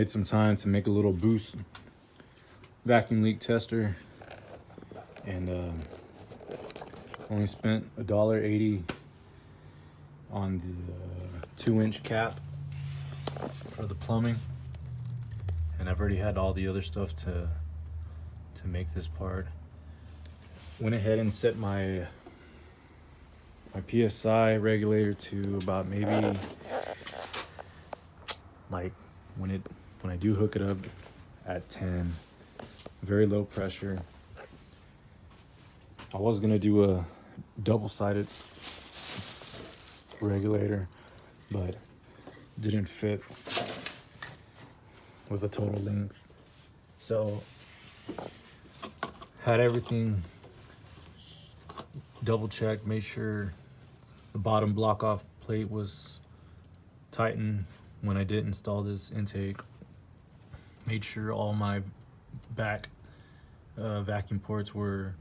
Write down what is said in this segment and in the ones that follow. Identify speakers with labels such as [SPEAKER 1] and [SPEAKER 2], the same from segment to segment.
[SPEAKER 1] made some time to make a little boost vacuum leak tester, and only spent $1.80 on the 2-inch cap for the plumbing, and I've already had all the other stuff to make this part. Went ahead and set my PSI regulator to about maybe like when I do hook it up at 10, very low pressure. I was gonna do a double-sided regulator, but didn't fit with the total length. So had everything double checked, made sure the bottom block off plate was tightened when I did install this intake. Made sure all my back vacuum ports were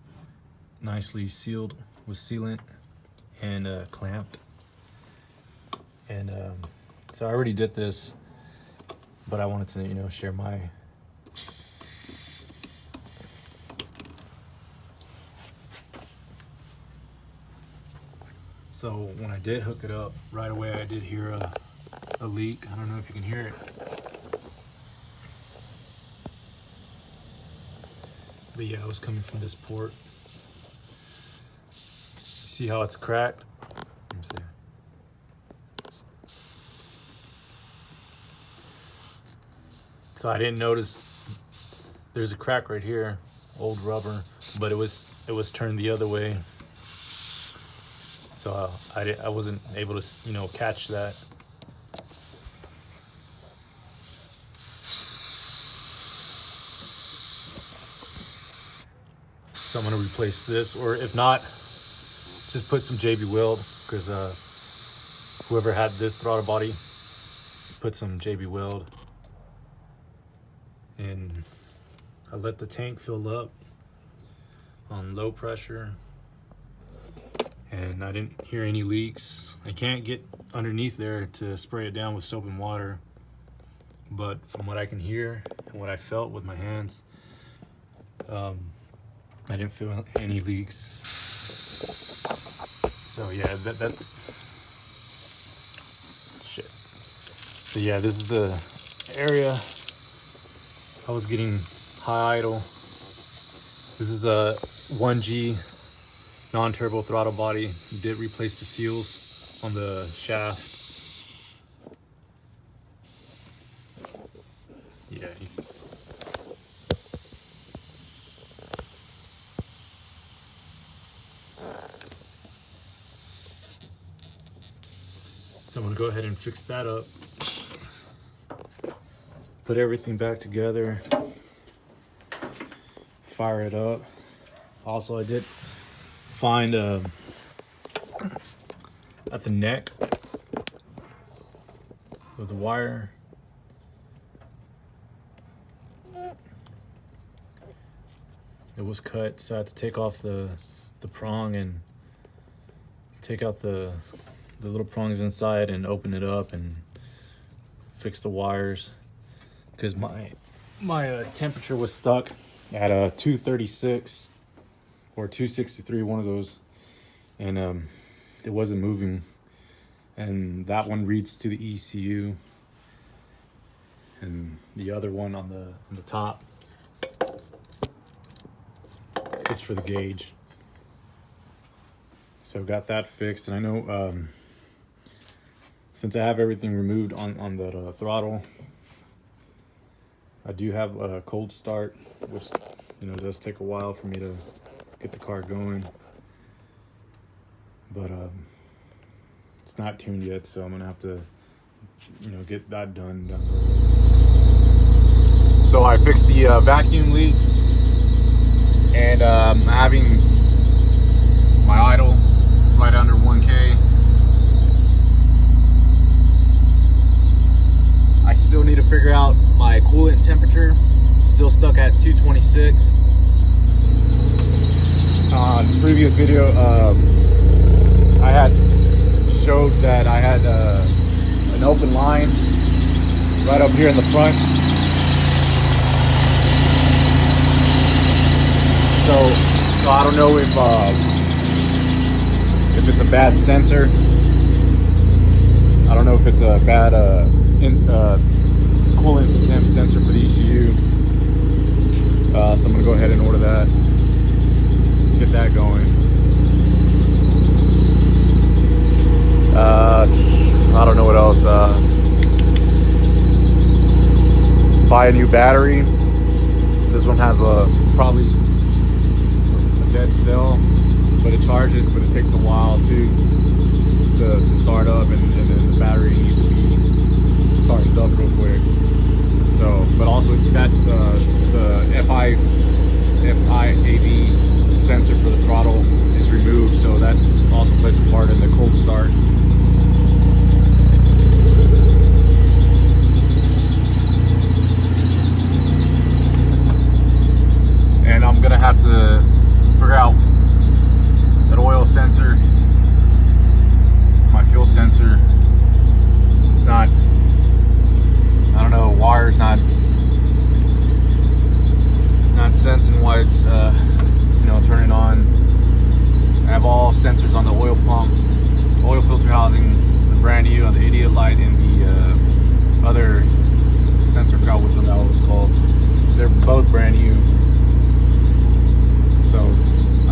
[SPEAKER 1] nicely sealed with sealant and clamped. And so I already did this, but I wanted to, share my So when I did hook it up, right away I did hear a leak. I don't know if you can hear it. But yeah, it was coming from this port. See how it's cracked? Let me see. So I didn't notice there's a crack right here, old rubber, but it was turned the other way. So I wasn't able to, catch that. So I'm gonna replace this, or if not, just put some JB Weld, because whoever had this throttle body put some JB Weld. And I let the tank fill up on low pressure, and I didn't hear any leaks. I can't get underneath there to spray it down with soap and water, but from what I can hear and what I felt with my hands, I didn't feel any leaks. So yeah, that's shit. So yeah, this is the area I was getting high idle. This is a 1G non-turbo throttle body. Did replace the seals on the shaft. Yeah. So I'm gonna go ahead and fix that up. Put everything back together. Fire it up. Also, I did find at the neck of the wire, it was cut, so I had to take off the prong and take out the little prongs inside and open it up and fix the wires, because my temperature was stuck at 236 or 263, one of those, and it wasn't moving. And that one reads to the ECU, and the other one on the top is for the gauge. So got that fixed, and I know since I have everything removed on the throttle, I do have a cold start, which does take a while for me to get the car going, but it's not tuned yet, so I'm gonna have to get that done. So I fixed the vacuum leak, and I'm having my idle right under 1K. I still need to figure out my coolant temperature. Still stuck at 226. On the previous video, I had showed that I had an open line right up here in the front. So I don't know if it's a bad sensor. I don't know if it's a bad coolant temp sensor for the ECU. So I'm gonna go ahead and order that. Get that going. I don't know what else. Buy a new battery. This one has probably a dead cell, but it charges, but it takes a while to start up, and then the battery needs to be charged up real quick. So, but also that the FIAB sensor for the throttle is removed, so that also plays a part in the cold start. And I'm gonna have to figure out that oil sensor, my fuel sensor. It's not, I don't know, wire's not sensing why it's turning on. I have all sensors on the oil pump, oil filter housing, the brand new, on the idiot light, and the other sensor, I forgot which one that was called. They're both brand new. So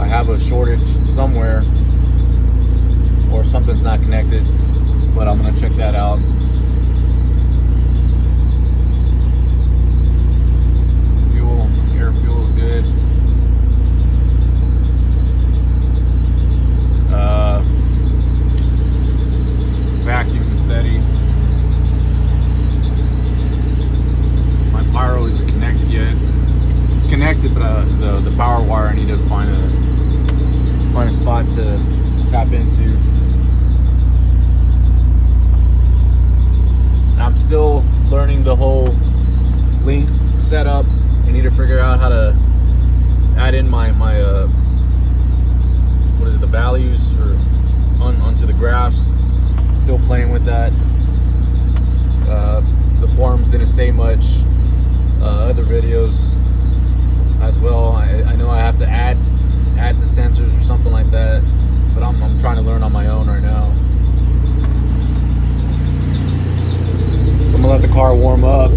[SPEAKER 1] I have a shortage somewhere, or something's not connected, but I'm gonna check that out. Air fuel is good. Vacuum is steady. My pyro isn't connected yet. It's connected, but the power wire, I need to find a spot to tap into. And I'm still learning the whole link setup. I need to figure out how to add in my what is it, the values or onto the graphs. Still playing with that. The forums didn't say much. Other videos as well. I know I have to add the sensors or something like that, but I'm trying to learn on my own right now. I'm gonna let the car warm up.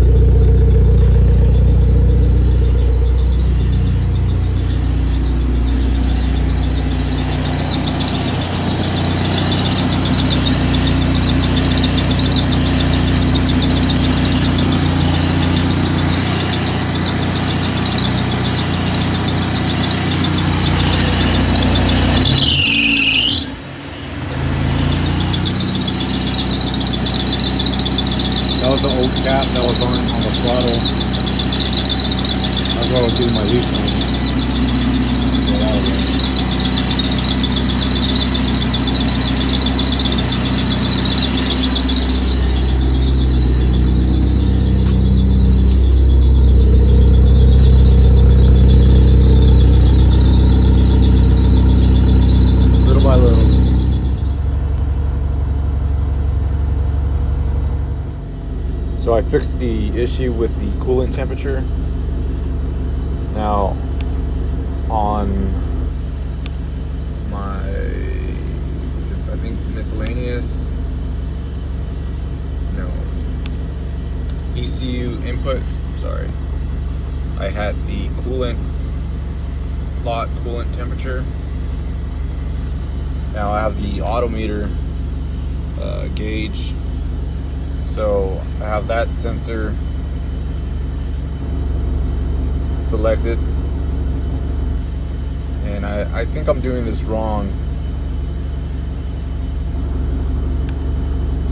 [SPEAKER 1] That was the old cap that was on the throttle. That's what I was doing my leaf on. Get out of there. Little by little. So I fixed the issue with the coolant temperature. Now on my, I think miscellaneous, no, ECU inputs, sorry, I had the lot coolant temperature. Now I have the autometer gauge. So I have that sensor selected, and I think I'm doing this wrong.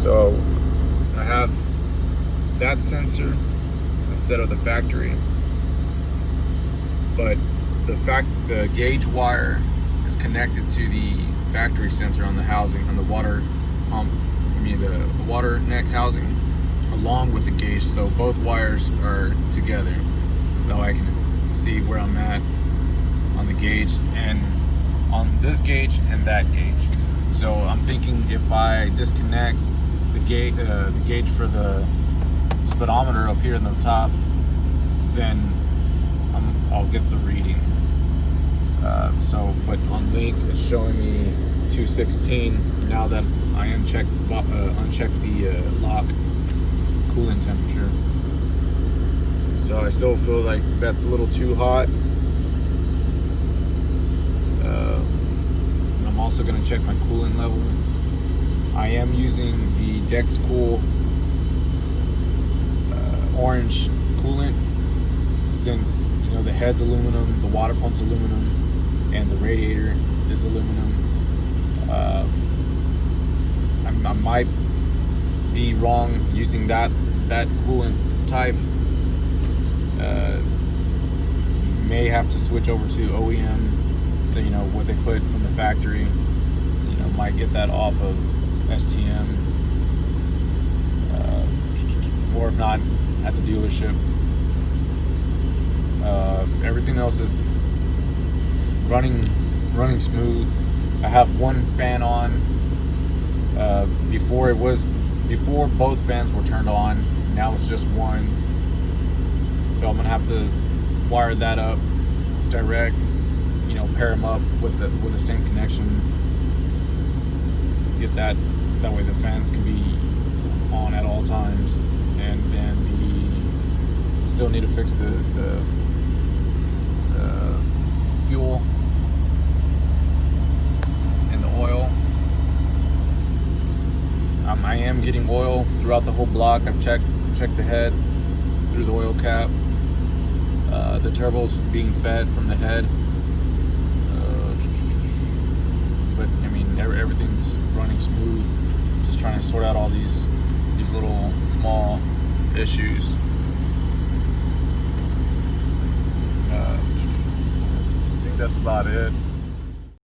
[SPEAKER 1] So I have that sensor instead of the factory, but the gauge wire is connected to the factory sensor on the housing, on the water pump. The water neck housing along with the gauge, so both wires are together. Now I can see where I'm at on the gauge and on this gauge and that gauge. So I'm thinking if I disconnect the gauge for the speedometer up here in the top, then I'll get the reading. But on link it's showing me 216 now that I uncheck the lock coolant temperature. So I still feel like that's a little too hot. I'm also going to check my coolant level. I am using the DexCool orange coolant, since you know the head's aluminum, the water pump's aluminum, and the radiator is aluminum. I might be wrong using that coolant type. May have to switch over to OEM, you know, what they put from the factory. You know, might get that off of STM, or if not, at the dealership. Everything else is running smooth. I have one fan on. Before both fans were turned on. Now it's just one. So I'm gonna have to wire that up direct. You know, pair them up with the same connection. Get that way the fans can be on at all times, and then still need to fix the fuel and the oil. I am getting oil throughout the whole block. I've checked the head through the oil cap. The turbo's being fed from the head. But I mean, everything's running smooth. Just trying to sort out all these little small issues. I think that's about it.